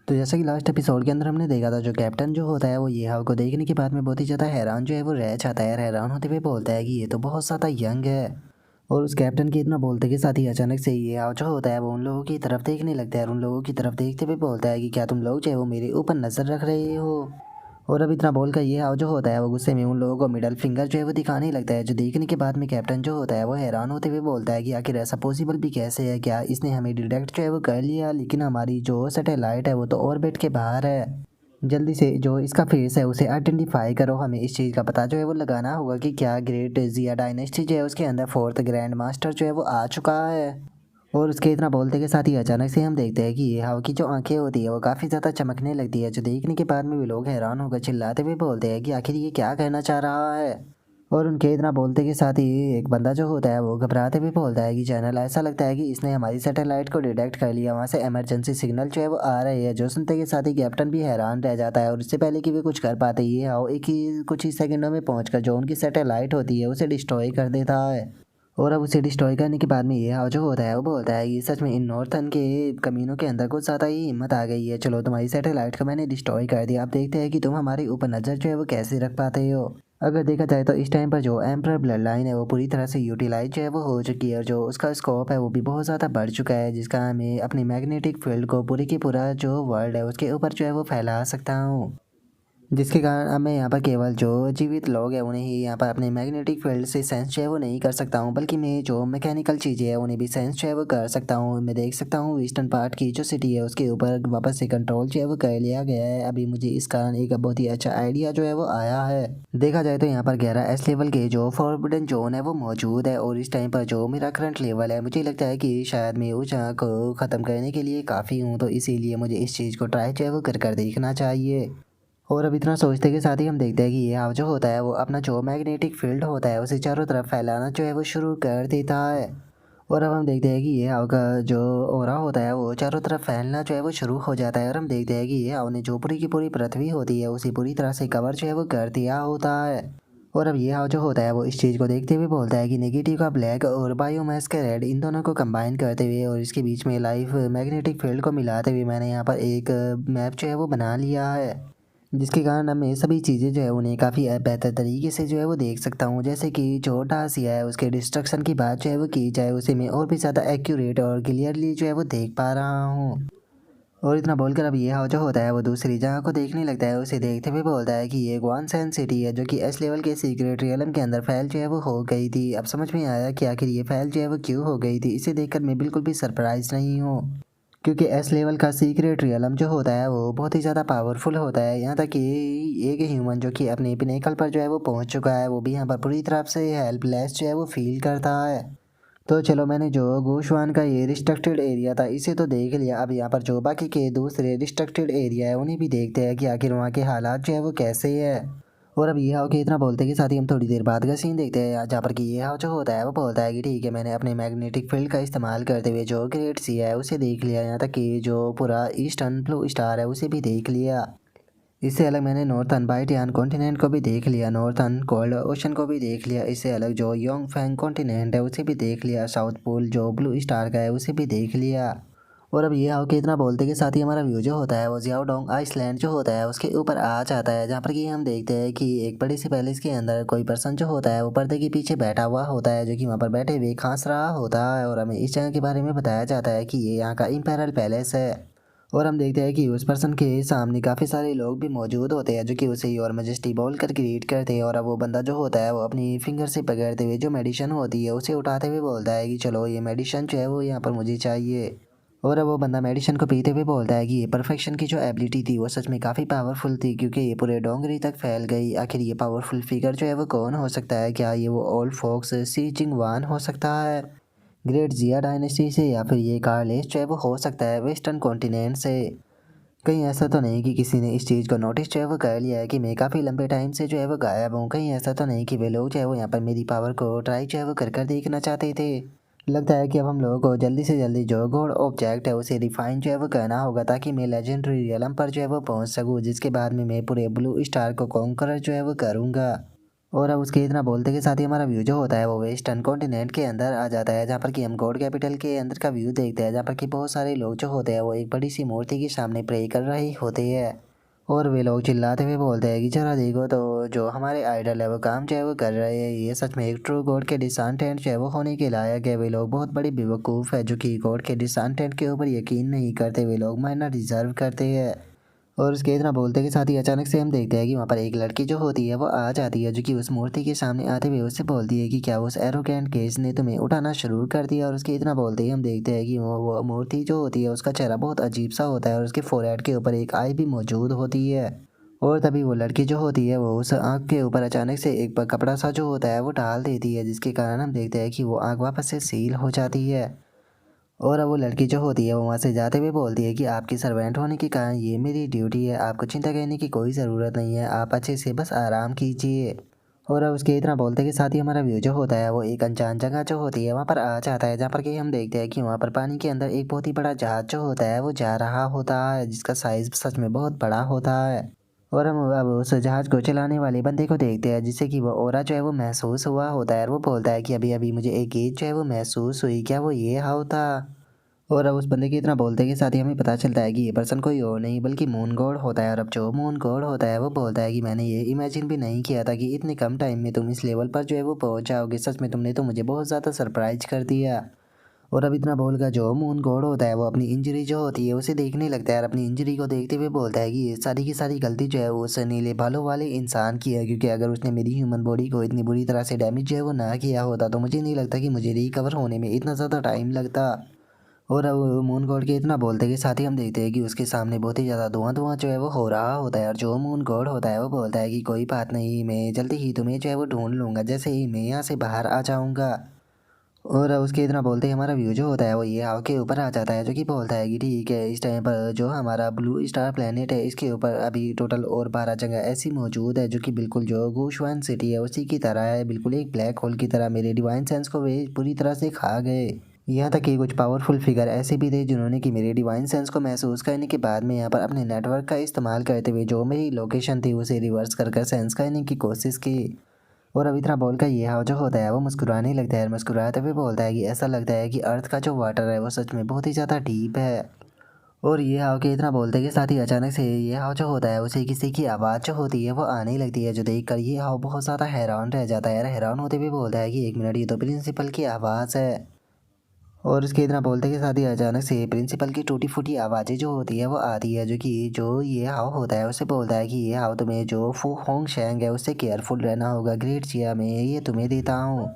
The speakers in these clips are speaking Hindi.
तो जैसा कि लास्ट एपिसोड के अंदर हमने देखा था, जो कैप्टन जो होता है वो ये हाउ को देखने के बाद में बहुत ही ज़्यादा हैरान जो है वो रह जाता है। हैरान होते हुए बोलता है कि ये तो बहुत ज़्यादा यंग है। और उस कैप्टन के इतना बोलते के साथ ही अचानक से ये हाउ जो होता है वो उन लोगों की तरफ देखने लगता है और उन लोगों की तरफ देखते हुए बोलता है कि क्या तुम लोग जो है वो मेरे ऊपर नज़र रख रहे हो। और अब इतना बोलकर ये हाउ जो होता है वो गुस्से में उन लोगों को मिडल फिंगर जो है वो दिखाने लगता है। जो देखने के बाद में कैप्टन जो होता है वो हैरान होते हुए बोलता है कि आखिर ऐसा पॉसिबल भी कैसे है, क्या इसने हमें डिटेक्ट जो है वो कर लिया, लेकिन हमारी जो सैटेलाइट है वो तो ऑर्बिट के बाहर है। जल्दी से जो इसका फेस है उसे आइडेंटिफाई करो, हमें इस चीज़ का पता जो है वो लगाना होगा कि क्या ग्रेट जिया डायनेस्टी जो है उसके अंदर फोर्थ ग्रैंड मास्टर जो है वो आ चुका है। और उसके इतना बोलते के साथ ही अचानक से हम देखते हैं कि ये हाउ की जो आंखें होती है वो काफ़ी ज़्यादा चमकने लगती है। जो देखने के बाद में भी लोग हैरान होकर चिल्लाते हुए बोलते हैं कि आखिर ये क्या कहना चाह रहा है। और उनके इतना बोलते के साथ ही एक बंदा जो होता है वो घबराते हुए बोलता है कि जनरल, ऐसा लगता है कि इसने हमारी सैटेलाइट को डिटेक्ट कर लिया, वहाँ से इमरजेंसी सिग्नल जो है वो आ रही है। जो सुनते के साथ ही कैप्टन भी हैरान रह जाता है और इससे पहले कि वे कुछ कर पाते ये हाउ एक ही कुछ ही सेकंडों में पहुंचकर जो उनकी सैटेलाइट होती है उसे डिस्ट्रॉय कर देता है। और अब उसे डिस्ट्रॉय करने के बाद में ये हाउ जो होता है वो बोलता है कि सच में इन नॉर्थन के कमीनों के अंदर कुछ ज़्यादा ही हिम्मत आ गई है। चलो, तुम्हारी सैटेलाइट को मैंने डिस्ट्रॉय कर दिया, अब देखते हैं कि तुम हमारे ऊपर नज़र जो है वो कैसे रख पाते हो। अगर देखा जाए तो इस टाइम पर जो एम्परर ब्लड लाइन है वो पूरी तरह से यूटिलाइज जो है वो हो चुकी है और जो उसका स्कोप है वो भी बहुत ज़्यादा बढ़ चुका है, जिसका हमें अपनी मैग्नेटिक फील्ड को पूरी की पूरा जो वर्ल्ड है उसके ऊपर जो है वो फैला सकता हूँ। जिसके कारण अब मैं यहाँ पर केवल जो जीवित लोग हैं उन्हें ही यहाँ पर अपने मैग्नेटिक फील्ड से सेंस जो है वो नहीं कर सकता हूँ, बल्कि मैं जो मैकेनिकल चीज़ें हैं उन्हें भी सेंस जो है वो कर सकता हूँ। मैं देख सकता हूँ ईस्टर्न पार्ट की जो सिटी है उसके ऊपर वापस से कंट्रोल जो है वो कर लिया गया है। अभी मुझे इस कारण एक बहुत ही अच्छा आइडिया जो है वो आया है। देखा जाए तो यहाँ पर 11S लेवल के जो फॉरबिडन जोन है वो मौजूद है और इस टाइम पर जो मेरा करंट लेवल है मुझे लगता है कि शायद मैं उस जगह को ख़त्म करने के लिए काफ़ी हूँ, तो इसीलिए मुझे इस चीज़ को ट्राई जो है वो कर देखना चाहिए। और अब इतना सोचते के साथ ही हम देखते हैं कि ये हाव जो होता है वो अपना जो मैग्नेटिक फील्ड होता है उसे चारों तरफ फैलाना जो है वो शुरू कर देता है। और अब हम देखते हैं कि ये हाव का जो ओरा होता है वो चारों तरफ फैलना जो है वो शुरू हो जाता है और हम देखते हैं कि ये हाव ने जो पूरी की पूरी पृथ्वी होती है उसे पूरी तरह से कवर जो है वो कर दिया होता है। और अब ये हाव जो होता है वो इस चीज़ को देखते हुए बोलता है कि नेगेटिव का ब्लैक और बायोमास का रेड, इन दोनों को कंबाइन करते हुए और इसके बीच में लाइव मैग्नेटिक फील्ड को मिलाते हुए मैंने यहाँ पर एक मैप जो है वो बना लिया है, जिसके कारण अब मैं सभी चीज़ें जो है उन्हें काफ़ी बेहतर तरीके से जो है वो देख सकता हूँ। जैसे कि जो डासिया है उसके डिस्ट्रक्शन की बात जो है वो की जाए उसे मैं और भी ज़्यादा एक्यूरेट और क्लियरली जो है वो देख पा रहा हूँ। और इतना बोलकर अब ये हाव जो होता है वो दूसरी जगह को देखने लगता है। उसे देखते हुए बोलता है कि ये ग्वानसेन सिटी है जो कि एस लेवल के सीक्रेट रियलम के अंदर फैल जो है वो हो गई थी। अब समझ में आया कि आखिर ये फैल जो है वो क्यों हो गई थी। इसे देखकर मैं बिल्कुल भी सरप्राइज नहीं हूँ, क्योंकि एस लेवल का सीक्रेट रियलम जो होता है वो बहुत ही ज़्यादा पावरफुल होता है। यहाँ तक कि एक ह्यूमन जो कि अपने पिनेकल पर जो है वो पहुँच चुका है वो भी यहाँ पर पूरी तरफ से हेल्पलेस जो है वो फील करता है। तो चलो, मैंने जो गोशवान का ये रिस्ट्रिक्टेड एरिया था इसे तो देख लिया। अब यहाँ पर जो बाकी के दूसरे रिस्ट्रिक्टेड एरिया है उन्हें भी देखते हैं कि आखिर वहाँ के हालात जो है वो कैसे है। और अब ये हाव के इतना बोलते के साथ ही हम थोड़ी देर बाद का सीन देखते हैं जहाँ पर कि ये हाव जो होता है वो बोलता है कि ठीक है, मैंने अपने मैग्नेटिक फील्ड का इस्तेमाल करते हुए जो ग्रेट सी है उसे देख लिया, यहाँ तक कि जो पूरा ईस्टर्न ब्लू स्टार है उसे भी देख लिया। इससे अलग मैंने नॉर्थन बाइटियान कॉन्टिनेंट को भी देख लिया, नॉर्थन कोल्ड ओशन को भी देख लिया। इससे अलग जो योंग फैंग कॉन्टिनेंट है उसे भी देख लिया, साउथ पोल जो ब्लू स्टार का है उसे भी देख लिया। और अब ये हाउ के इतना बोलते के साथ ही हमारा व्यू जो होता है वो जियाओडोंग आइसलैंड जो होता है उसके ऊपर आ जाता है, जहाँ पर कि हम देखते हैं कि एक बड़ी सी पैलेस के अंदर कोई पर्सन जो होता है वो पर्दे के पीछे बैठा हुआ होता है, जो कि वहाँ पर बैठे हुए खांस रहा होता है। और हमें इस जगह के बारे में बताया जाता है कि ये यहाँ का इम्पेरल पैलेस है। और हम देखते हैं कि उस पर्सन के सामने काफ़ी सारे लोग भी मौजूद होते हैं जो कि उसे योर मैजेस्टी बोल कर ग्रीट करते हैं। और अब वो बंदा जो होता है वो अपनी फिंगर से पकड़ते हुए जो मेडिसिन होती है उसे उठाते हुए बोलता है कि चलो, ये मेडिसिन जो है वो यहाँ पर मुझे चाहिए। और अब वो बंदा मेडिसिन को पीते हुए बोलता है कि ये परफेक्शन की जो एबिलिटी थी वो सच में काफ़ी पावरफुल थी, क्योंकि ये पूरे डोंगरी तक फैल गई। आखिर ये पावरफुल फिगर जो है वो कौन हो सकता है? क्या ये वो ओल्ड फोक्स सी जिंगवान हो सकता है ग्रेट जिया डायनेस्टी से, या फिर ये कार्लेस जो है वो हो सकता है वेस्टर्न कॉन्टिनेंट से? कहीं ऐसा तो नहीं कि किसी ने इस चीज़ को नोटिस जो है वो कर लिया है कि मैं काफ़ी लंबे टाइम से जो है वो गायब हूँ? कहीं ऐसा तो नहीं कि वे लोग जो है वो यहाँ पर मेरी पावर को ट्राई जो है वो कर देखना चाहते थे? लगता है कि अब हम लोगों को जल्दी से जल्दी जो गॉड ऑब्जेक्ट है उसे रिफाइन जो है वो करना होगा, ताकि मैं लेजेंडरी रियलम पर जो है वो पहुँच सकूँ, जिसके बाद में मैं पूरे ब्लू स्टार को कॉन्करर जो है वो करूँगा। और अब उसके इतना बोलते के साथ ही हमारा व्यू जो होता है वो वेस्टर्न कॉन्टिनेंट के अंदर आ जाता है, जहाँ पर कि हम गॉड कैपिटल के अंदर का व्यू देखते हैं, जहाँ पर कि बहुत सारे लोग जो होते हैं वो एक बड़ी सी मूर्ति के सामने प्रे कर रहे होते हैं। और वे लोग चिल्लाते हुए बोलते हैं कि जरा देखो तो जो हमारे आइडल है वो काम जो है वो कर रहे हैं, ये सच में एक ट्रू गॉड के डिसंटेंट जो है वो होने के लायक है। वे लोग बहुत बड़ी बेवकूफ़ है जो कि गॉड के डिसंटेंट के ऊपर यकीन नहीं करते, वे लोग मरना डिजर्व करते हैं। और उसके इतना बोलते के साथ ही अचानक से हम देखते हैं कि वहाँ पर एक लड़की जो होती है वो आ जाती है, जो कि उस मूर्ति के सामने आते हुए उससे बोलती है कि क्या उस एरोगेंट केस ने तुम्हें उठाना शुरू कर दिया। और उसके इतना बोलते ही हम देखते हैं कि वो मूर्ति जो होती है उसका चेहरा बहुत अजीब सा होता है और उसके फोरहेड के ऊपर एक आई भी मौजूद होती है। और तभी वो लड़की जो होती है वो उस आँख के ऊपर अचानक से एक कपड़ा सा जो होता है वो डाल देती है, जिसके कारण हम देखते हैं कि वो आँख वापस से सील हो जाती है। और अब वो लड़की जो होती है वो वहाँ से जाते हुए बोलती है कि आपकी सर्वेंट होने के कारण ये मेरी ड्यूटी है, आपको चिंता करने की कोई ज़रूरत नहीं है, आप अच्छे से बस आराम कीजिए। और अब उसके इतना बोलते के साथ ही हमारा व्यू जो होता है वो एक अनजान जगह जो होती है वहाँ पर आ जाता है, जहाँ पर कि हम देखते हैं कि वहाँ पर पानी के अंदर एक बहुत ही बड़ा जहाज जो होता है वो जा रहा होता है, जिसका साइज़ सच में बहुत बड़ा होता है। और हम अब उस जहाज को चलाने वाले बंदे को देखते हैं, जिससे कि वो ऑरा जो है वो महसूस हुआ होता है, और वो बोलता है कि अभी अभी मुझे एक गीत जो है वो महसूस हुई, क्या वो ये होता। और अब उस बंदे के इतना बोलते के साथ ही हमें पता चलता है कि ये पर्सन कोई और नहीं बल्कि मून गॉड होता है। और अब जो मून गॉड होता है वो बोलता है कि मैंने ये इमेजिन भी नहीं किया था कि इतने कम टाइम में तुम इस लेवल पर जो है वो पहुंच जाओगे, सच में तुमने तो मुझे बहुत ज़्यादा सरप्राइज कर दिया। और अब इतना बोलकर जो मून गॉड होता है वो अपनी इंजरी जो होती है उसे देखने लगता है, और अपनी इंजरी को देखते हुए बोलता है कि ये सारी की सारी गलती जो है वो उस नीले बालों वाले इंसान की है, क्योंकि अगर उसने मेरी ह्यूमन बॉडी को इतनी बुरी तरह से डैमेज जो है वो ना किया होता तो मुझे नहीं लगता कि मुझे रिकवर होने में इतना ज़्यादा टाइम लगता। और अब मून गॉड के इतना बोलते के साथ ही हम देखते हैं कि उसके सामने बहुत ही ज़्यादा धुआं धुआं जो है वो हो रहा होता है, और जो मून गॉड होता है वो बोलता है कि कोई बात नहीं, मैं जल्दी ही तुम्हें जो है वो ढूंढ लूँगा जैसे ही मैं यहाँ से बाहर आ जाऊँगा। और उसके इतना बोलते ही हमारा व्यू जो होता है वो ये हाव के ऊपर आ जाता है, जो कि बोलता है कि ठीक है, इस टाइम पर जो हमारा ब्लू स्टार प्लेनेट है इसके ऊपर अभी टोटल और 12 जगह ऐसी मौजूद है जो कि बिल्कुल जो गूशवान सिटी है उसी की तरह है, बिल्कुल एक ब्लैक होल की तरह मेरे डिवाइन सेंस को वे पूरी तरह से खा गए। यहाँ तक कि कुछ पावरफुल फिगर ऐसे भी थे जिन्होंने कि मेरे डिवाइन सेंस को महसूस करने के बाद में यहाँ पर अपने नेटवर्क का इस्तेमाल करते हुए जो मेरी लोकेशन थी उसे रिवर्स कर कर सेंस करने की कोशिश की। और अब इतना बोलकर ये हाव जो होता है वो मुस्कुराने लगता है, और मुस्कुराते हुए बोलता है कि ऐसा लगता है कि अर्थ का जो वाटर है वो सच में बहुत ही ज़्यादा डीप है। और ये हाव के इतना बोलते के साथ ही अचानक से ये हाव जो होता है उसे किसी की आवाज़ जो होती है वो आने लगती है, जो देख कर ये हाव बहुत ज़्यादा हैरान रह जाता है, और हैरान होते हुए बोलता है कि एक मिनट, ये तो प्रिंसिपल की आवाज़ है। और उसके इतना बोलते के साथ ही अचानक से प्रिंसिपल की टूटी फूटी आवाज़ें जो होती है वो आती है, जो कि जो ये हाव होता है उसे बोलता है कि ये हाव, तुम्हें जो फू होंग शेंग है उससे केयरफुल रहना होगा, ग्रेट चिया मैं ये तुम्हें देता हूँ।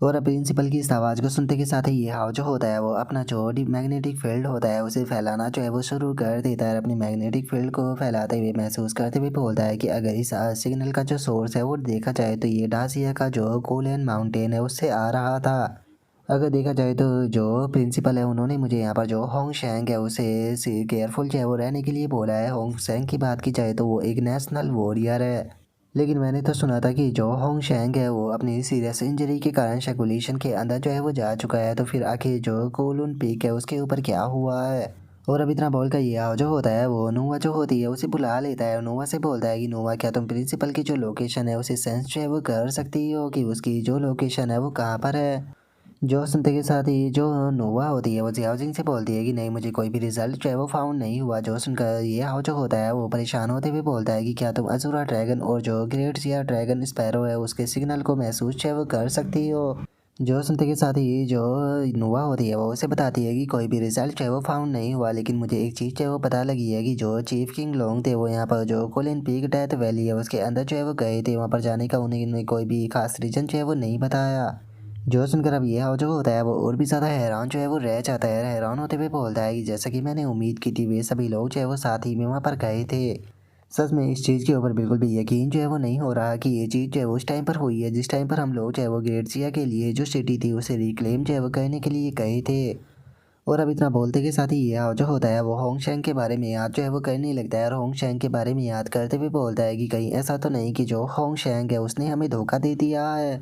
और अब प्रिंसिपल की इस आवाज़ को सुनते के साथ ही ये हाव जो होता है वो अपना जो मैग्नेटिक फील्ड होता है उसे फैलाना जो है वो शुरू कर देता है, अपनी मैग्नेटिक फील्ड को फैलाते हुए महसूस करते हुए बोलता है कि अगर इस सिग्नल का जो सोर्स है वो देखा जाए तो ये डासिया का जो कोलन माउंटेन है उससे आ रहा था। अगर देखा जाए तो जो प्रिंसिपल है उन्होंने मुझे यहाँ पर जो होंग शेंग है उसे केयरफुल जो है वो रहने के लिए बोला है। होंग शेंग की बात की जाए तो वो एक नेशनल वॉरियर है, लेकिन मैंने तो सुना था कि जो होंग शेंग है वो अपनी सीरियस इंजरी के कारण शैकुलेशन के अंदर जो है वो जा चुका है, तो फिर आखिर जो कोलुन पीक है उसके ऊपर क्या हुआ है। और अब इतना बोल कर ये आओ जो होता है वो नोवा जो होती है उसे बुला लेता है, और नोवा से बोलता है कि नोवा, क्या तुम प्रिंसिपल की जो लोकेशन है उसे सेंस जो है वो कर सकती हो कि उसकी जो लोकेशन है वो कहाँ पर है। जो सुनते के साथ ही जो नोवा होती है वो जियाओजिंग से बोलती है कि नहीं, मुझे कोई भी रिजल्ट जो है वो फाउंड नहीं हुआ। जो सुनकर ये हाओ जो होता है वो परेशान होते हुए बोलता है कि क्या तुम अजूरा ड्रैगन और जो ग्रेट जिया ड्रैगन स्पैरो है उसके सिग्नल को महसूस जो है वो कर सकती हो। जो सुनते के साथ ही जो नोवा होती है वो उसे बताती है कि कोई भी रिजल्ट जो है वो फाउंड नहीं हुआ, लेकिन मुझे एक चीज़ जो है वो पता लगी है कि जो चीफ किंग लोग थे वो यहाँ पर जो कोलिन पीक डेथ वैली है उसके अंदर जो है वो गए थे, वहाँ पर जाने का उन्हें कोई भी खास रीज़न जो है वो नहीं बताया। जो सुनकर अब ये हाव जो होता है वो और भी ज़्यादा हैरान जो है वो रह जाता है, हैरान होते हुए बोलता है कि जैसा कि मैंने उम्मीद की थी वे सभी लोग जो है वो साथ ही में वहाँ पर गए थे। सच में इस चीज़ के ऊपर बिल्कुल भी यकीन जो है वो नहीं हो रहा कि ये चीज़ जो है वो उस टाइम पर हुई है जिस टाइम पर हम लोग जो है वो ग्रेटसिया के लिए जो सिटी थी उसे रिक्लेम जो है वो करने के लिए गए थे। और अब इतना बोलते के साथ ही ये हाव जो होता है वो होंग शेंग के बारे में याद जो है वो करने लगता है, और होंग शेंग के बारे में याद करते हुए बोलता है कि कहीं ऐसा तो नहीं कि जो होंग शेंग है उसने हमें धोखा दे दिया है।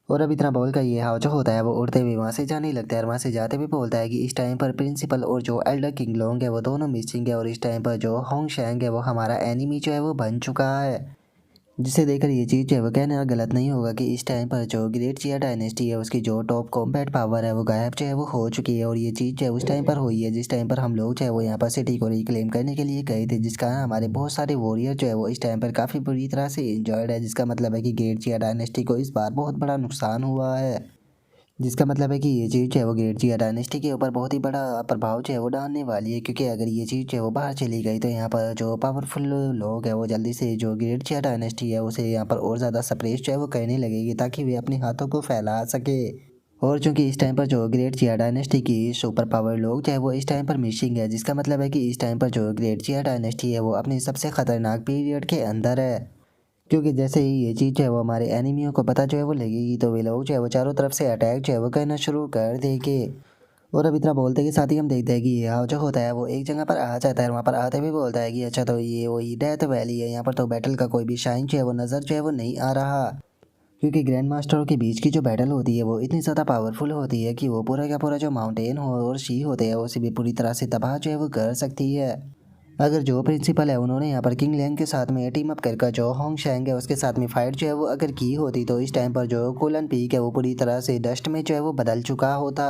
और अब इतना बोल कर ये हाव जो होता है वो उड़ते हुए वहाँ से जाने लगता है, और वहाँ से जाते हुए बोलता है कि इस टाइम पर प्रिंसिपल और जो एल्डर किंग लोंग है वो दोनों मिसिंग है, और इस टाइम पर जो होंग शेंग है वो हमारा एनिमी जो है वो बन चुका है। जिसे देखकर ये चीज़ जो है वो कहना गलत नहीं होगा कि इस टाइम पर जो ग्रेट चिया डायनेस्टी है उसकी जो टॉप कॉम्बैट पावर है वो गायब जो है वो हो चुकी है। और ये चीज़ जो है उस टाइम पर हुई है जिस टाइम पर हम लोग जो है वो यहाँ पर सिटी को रिक्लेम करने के लिए गए थे, जिसका हमारे बहुत सारे वॉरियर जो है वो इस टाइम पर काफ़ी बुरी तरह से इंजर्ड है। जिसका मतलब है कि ग्रेट चिया डायनेस्टी को इस बार बहुत बड़ा नुकसान हुआ है। जिसका मतलब है कि ये चीज़ जो है वो ग्रेट जिया डायनेस्टी के ऊपर बहुत ही बड़ा प्रभाव जो है वो डालने वाली है, क्योंकि अगर ये चीज़ जो है वो बाहर चली गई तो यहाँ पर जो पावरफुल लोग हैं वो जल्दी से जो ग्रेट जिया डायनेस्टी है उसे यहाँ पर और ज़्यादा सप्रेस जो है वो करने लगेगी ताकि वे अपने हाथों को फैला सके। और चूंकि इस टाइम पर जो ग्रेट जिया डायनेस्टी की सुपर पावर लोग जो है वो इस टाइम पर मिसिंग है, जिसका मतलब है कि इस टाइम पर जो ग्रेट जिया डायनेस्टी है वो अपनी सबसे ख़तरनाक पीरियड के अंदर है। क्योंकि जैसे ही ये चीज़ जो है वो हमारे एनिमियों को पता जो है वो लगेगी तो वे लोग जो है वो चारों तरफ से अटैक जो है वो करना शुरू कर देंगे। और अब इतना बोलते के साथ ही हम देखते हैं कि ये हाव जो होता है वो एक जगह पर आ जाता है, वहाँ पर आते हुए बोलता है कि अच्छा तो ये वही डेथ वैली है, यहाँ पर तो बैटल का कोई भी शाइन जो है वो नज़र जो है वो नहीं आ रहा। क्योंकि ग्रैंड मास्टरों के बीच की जो बैटल होती है वो इतनी ज़्यादा पावरफुल होती है कि वो पूरा का पूरा जो माउंटेन हो और शी होते हैं उसे भी पूरी तरह से तबाह जो है वो कर सकती है। अगर जो प्रिंसिपल है उन्होंने यहाँ पर किंग लियांग के साथ में टीम अप कर जो होंग शेंग है उसके साथ में फाइट जो है वो अगर की होती तो इस टाइम पर जो कोलन पीक है वो पूरी तरह से डस्ट में जो है वो बदल चुका होता।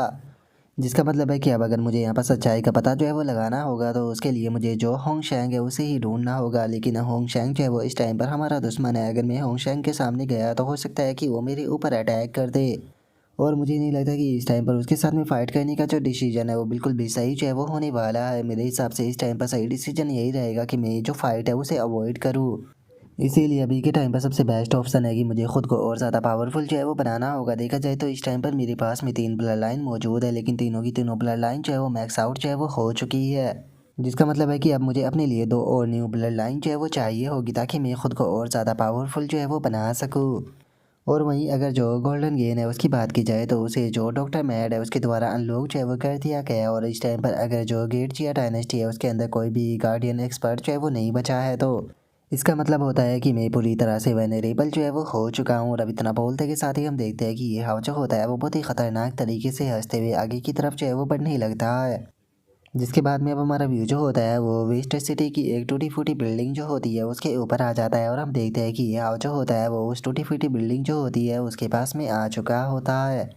जिसका मतलब है कि अब अगर मुझे यहाँ पर सच्चाई का पता जो है वो लगाना होगा तो उसके लिए मुझे जो होंग शेंग है उसे ही ढूंढना होगा। लेकिन होंग शेंग जो है वो इस टाइम पर हमारा दुश्मन है, अगर मैं होंग शेंग के सामने गया तो हो सकता है कि वो मेरे ऊपर अटैक कर दे। और मुझे नहीं लगता कि इस टाइम पर उसके साथ में फ़ाइट करने का जो डिसीजन है वो बिल्कुल भी सही जो है वो होने वाला है। मेरे हिसाब से इस टाइम पर सही डिसीजन यही रहेगा कि मैं जो फ़ाइट है उसे अवॉइड करूँ। इसीलिए अभी के टाइम पर सबसे बेस्ट ऑप्शन है कि मुझे खुद को और ज़्यादा पावरफुल जो है वो बनाना होगा। देखा जाए तो इस टाइम पर मेरे पास में 3 ब्लड लाइन मौजूद है, लेकिन तीनों की तीनों ब्लड लाइन जो है वो मैक्स आउट जो है वो हो चुकी है। जिसका मतलब है कि अब मुझे अपने लिए 2 और न्यू ब्लड लाइन जो है वो चाहिए होगी ताकि मैं खुद को और ज़्यादा पावरफुल जो है वो बना सकूँ। और वहीं अगर जो गोल्डन गेन है उसकी बात की जाए तो उसे जो डॉक्टर मैड है उसके द्वारा अनलॉक जो है वो कर दिया गया। और इस टाइम पर अगर जो गेट जिया डायनेस्टी है उसके अंदर कोई भी गार्डियन एक्सपर्ट जो है वो नहीं बचा है तो इसका मतलब होता है कि मैं पूरी तरह से वेनरेबल जो है वो हो चुका हूँ। और अब इतना बोलते के साथ ही हम देखते हैं कि ये हवा जो होता है वो बहुत ही ख़तरनाक तरीके से हंसते हुए आगे की तरफ जो है वो बढ़ने लगता है। जिसके बाद में अब हमारा व्यू जो होता है वो वेस्ट सिटी की एक टूटी फूटी बिल्डिंग जो होती है उसके ऊपर आ जाता है। और हम देखते हैं कि ये हाव जो होता है वो उस टूटी फूटी बिल्डिंग जो होती है उसके पास में आ चुका होता है।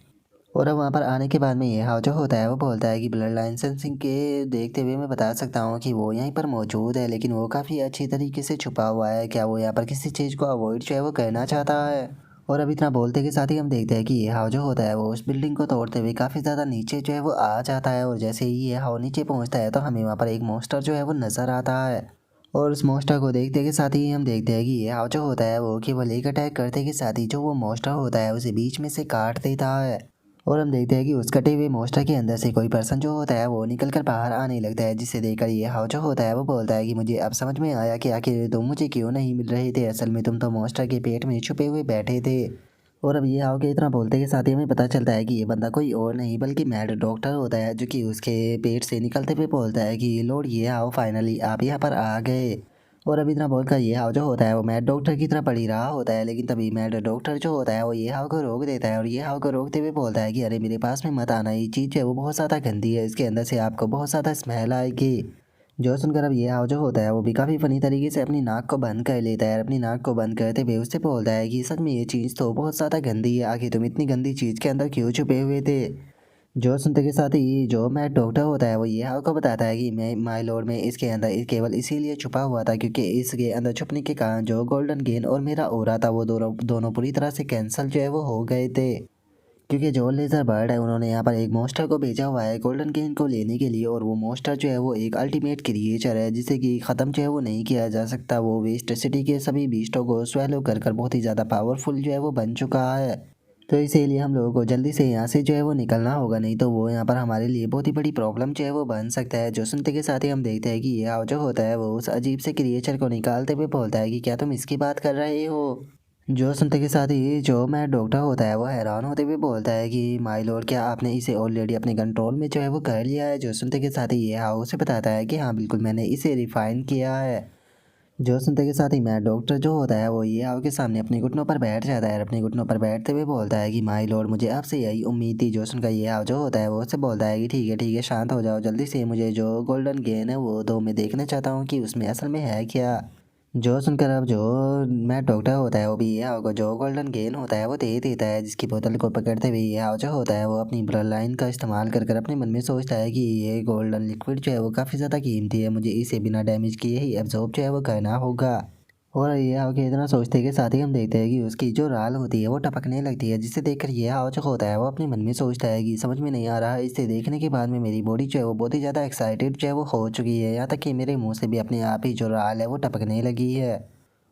और अब वहाँ पर आने के बाद में ये हाव जो होता है वो बोलता है कि ब्लड लाइन सेंसिंग के देखते हुए मैं बता सकता हूँ कि वो यहीं पर मौजूद है, लेकिन वो काफ़ी अच्छी तरीके से छुपा हुआ है। क्या वो यहाँ पर किसी चीज़ को अवॉइड जो है वो करना चाहता है? और अब इतना बोलते के साथ ही हम देखते हैं कि ये हाव जो होता है वो उस बिल्डिंग को तोड़ते हुए काफ़ी ज़्यादा नीचे जो है वो आ जाता है। और जैसे ही ये हाव नीचे पहुँचता है तो हमें वहाँ पर एक मॉन्स्टर जो है वो नज़र आता है। और उस मॉन्स्टर को देखते के साथ ही हम देखते हैं कि ये हाव जो होता है वो केवल एक अटैक करते के साथ ही जो वो मॉन्स्टर होता है उसे बीच में से काट देता है। और हम देखते हैं कि उस कटे हुए मॉन्स्टर के अंदर से कोई पर्सन जो होता है वो निकल कर बाहर आने लगता है, जिसे देखकर ये हाव जो होता है वो बोलता है कि मुझे अब समझ में आया कि आखिर तुम मुझे क्यों नहीं मिल रहे थे, असल में तुम तो मॉन्स्टर के पेट में छुपे हुए बैठे थे। और अब ये हाव के इतना बोलते के साथ ही हमें पता चलता है कि ये बंदा कोई और नहीं बल्कि मैड डॉक्टर होता है, जो कि उसके पेट से निकलते हुए बोलता है कि लॉर्ड ये हाव फाइनली आप यहाँ पर आ गए। और अभी इतना बोलकर ये हाव जो होता है वो मैड डॉक्टर की तरफ बढ़ ही रहा होता है, लेकिन तभी मैड डॉक्टर जो होता है वो ये हाव को रोक देता है। और ये हाव को रोकते हुए बोलता है कि अरे मेरे पास में मत आना, ये चीज़ है वो बहुत ज़्यादा गंदी है, इसके अंदर से आपको बहुत ज़्यादा स्मेल आएगी। जो सुनकर अब ये हाव जो होता है वो भी काफ़ी फनी तरीके से अपनी नाक को बंद कर लेता है। अपनी नाक को बंद करते हुए उससे बोलता है कि सच में ये चीज़ तो बहुत ज़्यादा गंदी है, आखिर तुम इतनी गंदी चीज़ के अंदर क्यों छुपे हुए थे? जो सुनते के साथ ही जो मैड डॉक्टर होता है वो ये हाव को बताता है कि मैं माय लॉर्ड में इसके अंदर केवल इसीलिए छुपा हुआ था क्योंकि इसके अंदर छुपने के कारण जो गोल्डन गेन और मेरा ओरा था वो दोनों दोनों पूरी तरह से कैंसिल जो है वो हो गए थे। क्योंकि जो लेज़र बर्ड है उन्होंने यहाँ पर एक मॉन्स्टर को भेजा हुआ है गोल्डन गेन को लेने के लिए, और वो मॉन्स्टर जो है वो एक अल्टीमेट क्रिएचर है जिसे कि ख़त्म जो है वो नहीं किया जा सकता। वो वेस्ट सिटी के सभी बीस्टों को स्वेलो कर कर बहुत ही ज़्यादा पावरफुल जो है वो बन चुका है। तो इसीलिए हम लोगों को जल्दी से यहाँ से जो है वो निकलना होगा, नहीं तो वो यहाँ पर हमारे लिए बहुत ही बड़ी प्रॉब्लम जो है वो बन सकता है। जो सुनते के साथ ही हम देखते हैं कि ये हाव जो होता है वो उस अजीब से क्रिएचर को निकालते हुए बोलता है कि क्या तुम इसकी बात कर रहे हो? जो सुनते के साथ ही जो मैं डॉक्टर होता है वो हैरान होते हुए बोलता है कि माय लॉर्ड क्या आपने इसे ऑलरेडी अपने कंट्रोल में जो है वो कर लिया है? जो सुनते के साथ ही ये हाव उसे बताता है कि हाँ बिल्कुल मैंने इसे रिफाइन किया है। जो सुनते के साथ ही मैं डॉक्टर जो होता है वो ये हाव के सामने अपने घुटनों पर बैठ जाता है। अपने घुटनों पर बैठते हुए बोलता है कि माय लॉर्ड मुझे आपसे यही उम्मीद थी। जो सुनकर ये हाव जो होता है वो उससे बोलता है कि ठीक है शांत हो जाओ, जल्दी से मुझे जो गोल्डन गेन है वो दो, मैं देखना चाहता हूँ कि उसमें असल में है क्या। जो सुनकर अब जो मैट डॉक्टर होता है वो भी ये हाउ को जो गोल्डन गेन होता है वो दे देता है, जिसकी बोतल को पकड़ते हुए ये हाउ जो होता है वो अपनी ब्लड लाइन का इस्तेमाल कर कर अपने मन में सोचता है कि ये गोल्डन लिक्विड जो है वो काफ़ी ज़्यादा कीमती है, मुझे इसे बिना डैमेज किए ही एब्जॉर्ब जो है वो करना होगा। और ये हाउ के इतना सोचते के साथ ही हम देखते हैं कि उसकी जो राल होती है वो टपकने लगती है, जिसे देखकर ये हाउ जो होता है वो अपने मन में सोचता है कि समझ में नहीं आ रहा है, इसे देखने के बाद में मेरी बॉडी जो है वो बहुत ही ज़्यादा एक्साइटेड जो है वो हो चुकी है, यहाँ तक कि मेरे मुंह से भी अपने आप ही जो राल है वो टपकने लगी है।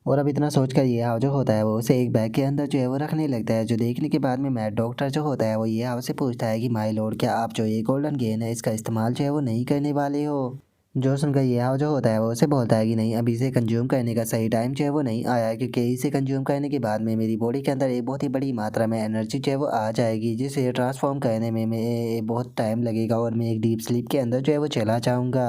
और अब इतना सोचकर ये हाउ जो होता है वो उसे एक बैग के अंदर जो है वो रखने लगता है, जो देखने के बाद में मैट डॉक्टर जो होता है वो ये हाउ से पूछता है कि माय लॉर्ड, क्या आप जो ये गोल्डन गेन है इसका इस्तेमाल जो है वो नहीं करने वाले हो। जो सुनकर ये हाउ जो होता है वो उसे बोलता है कि नहीं, अभी इसे कंज्यूम करने का सही टाइम जो है वो नहीं आया है, क्योंकि इसे कंज्यूम करने के बाद में मेरी बॉडी के अंदर एक बहुत ही बड़ी मात्रा में एनर्जी जो है वो आ जाएगी, जिसे ट्रांसफॉर्म करने में मैं बहुत टाइम लगेगा और मैं एक डीप स्लीप के अंदर जो है वो चला जाऊँगा।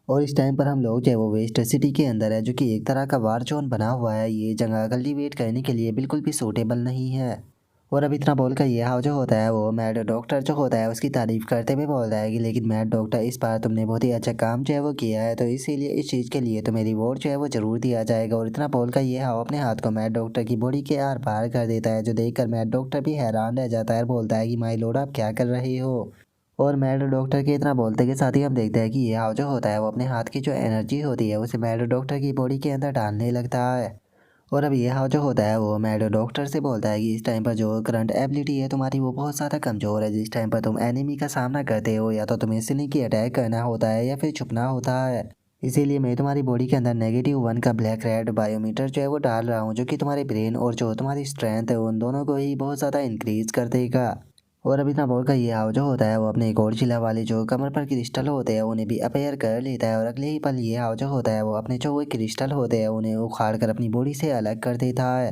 और इस टाइम पर हम लोग जो है वो वेस्ट सिटी के अंदर है, जो कि एक तरह का वार जोन बना हुआ है, ये जगह कल्टीवेट करने के लिए बिल्कुल भी सूटेबल नहीं है। और अब इतना बोलकर ये हाउ जो होता है वो मैड डॉक्टर जो होता है उसकी तारीफ करते हुए बोलता है कि लेकिन मैड डॉक्टर, इस बार तुमने बहुत ही अच्छा काम जो है वो किया है, तो इसीलिए इस चीज़ के लिए तुम्हें रिवॉर्ड जो है वो ज़रूर दिया जाएगा। और इतना बोलकर ये हाउ अपने हाथ को मैड डॉक्टर की बॉडी के आर पार कर देता है, जो देखकर मैड डॉक्टर भी हैरान रह जाता है और बोलता है कि माय लॉर्ड, आप क्या कर रहे हो। और मैड डॉक्टर के इतना बोलते के साथ ही हम देखते हैं कि ये हाउ जो होता है वो अपने हाथ की जो एनर्जी होती है उसे मैड डॉक्टर की बॉडी के अंदर डालने लगता है। और अब ये हाउ जो होता है वो मैड डॉक्टर से बोलता है कि इस टाइम पर जो करंट एबिलिटी है तुम्हारी वो बहुत ज़्यादा कमज़ोर है, जिस टाइम पर तुम एनिमी का सामना करते हो या तो तुम्हें स्नीकी अटैक करना होता है या फिर छुपना होता है। इसीलिए मैं तुम्हारी बॉडी के अंदर -1 का ब्लैक रेड बायोमीटर जो है वो डाल रहा हूँ, जो कि तुम्हारे ब्रेन और जो तुम्हारी स्ट्रेंथ है उन दोनों को ही बहुत ज़्यादा इंक्रीज़ कर देगा। और अभी इतना बोलकर ये हाउ जो होता है वो अपने गॉडजिला वाले जो कमर पर क्रिस्टल होते हैं उन्हें भी अपेयर कर लेता है, और अगले ही पल ये हाउ जो होता है वो अपने जो वो क्रिस्टल होते हैं उन्हें उखाड़ कर अपनी बॉडी से अलग कर देता है।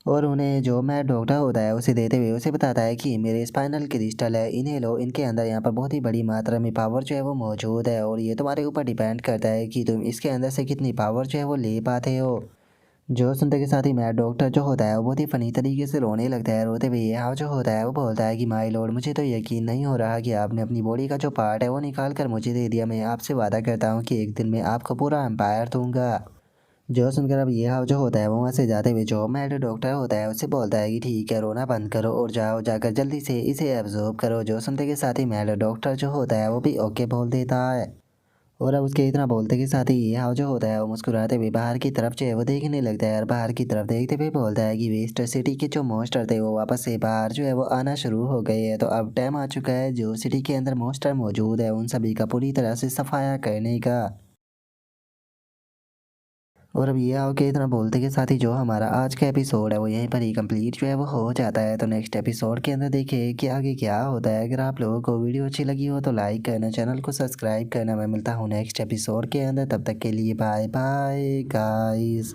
और उन्हें जो मैट डॉक्टर होता है उसे देते हुए उसे बताता है कि मेरे स्पाइनल क्रिस्टल है, इन्हें लो, इनके अंदर यहाँ पर बहुत ही बड़ी मात्रा में पावर जो है वो मौजूद है, और ये तुम्हारे ऊपर डिपेंड करता है कि तुम इसके अंदर से कितनी पावर जो है वो ले पाते हो। जो सुनते के साथ ही मैट डॉक्टर जो होता है वो बहुत ही फनी तरीके से रोने लगता है, रोते हुए ये हाउ जो होता है वो बोलता है कि माय लॉर्ड, मुझे तो यकीन नहीं हो रहा कि आपने अपनी बॉडी का जो पार्ट है वो निकाल कर मुझे दे दिया, मैं आपसे वादा करता हूँ कि एक दिन मैं आपको पूरा एम्पायर दूंगा। जो सुनकर अब ये हाउ जो होता है वो वहाँ से जाते हुए जो मैट डॉक्टर होता है उससे बोलता है कि ठीक है, रोना बंद करो और जाओ, जाकर जल्दी से इसे एब्जॉर्ब करो। जो सुनते के साथ ही मैट डॉक्टर जो होता है वो भी ओके बोल देता है। और अब उसके इतना बोलते के साथ ही ये हाउ जो होता है वो मुस्कुराते हुए बाहर की तरफ जो है वो देखने लगता है, और बाहर की तरफ देखते हुए बोलता है कि वेस्ट सिटी के जो मॉन्स्टर थे वो वापस से बाहर जो है वो आना शुरू हो गए हैं, तो अब टाइम आ चुका है जो सिटी के अंदर मॉन्स्टर मौजूद है उन सभी का पूरी तरह से सफाया करने का। और अब ये आओ के इतना बोलते के साथ ही जो हमारा आज का एपिसोड है वो यहीं पर ही कंप्लीट जो है वो हो जाता है, तो नेक्स्ट एपिसोड के अंदर देखिए कि आगे क्या होता है। अगर आप लोगों को वीडियो अच्छी लगी हो तो लाइक करना, चैनल को सब्सक्राइब करना। मैं मिलता हूँ नेक्स्ट एपिसोड के अंदर, तब तक के लिए बाय बाय गाइस।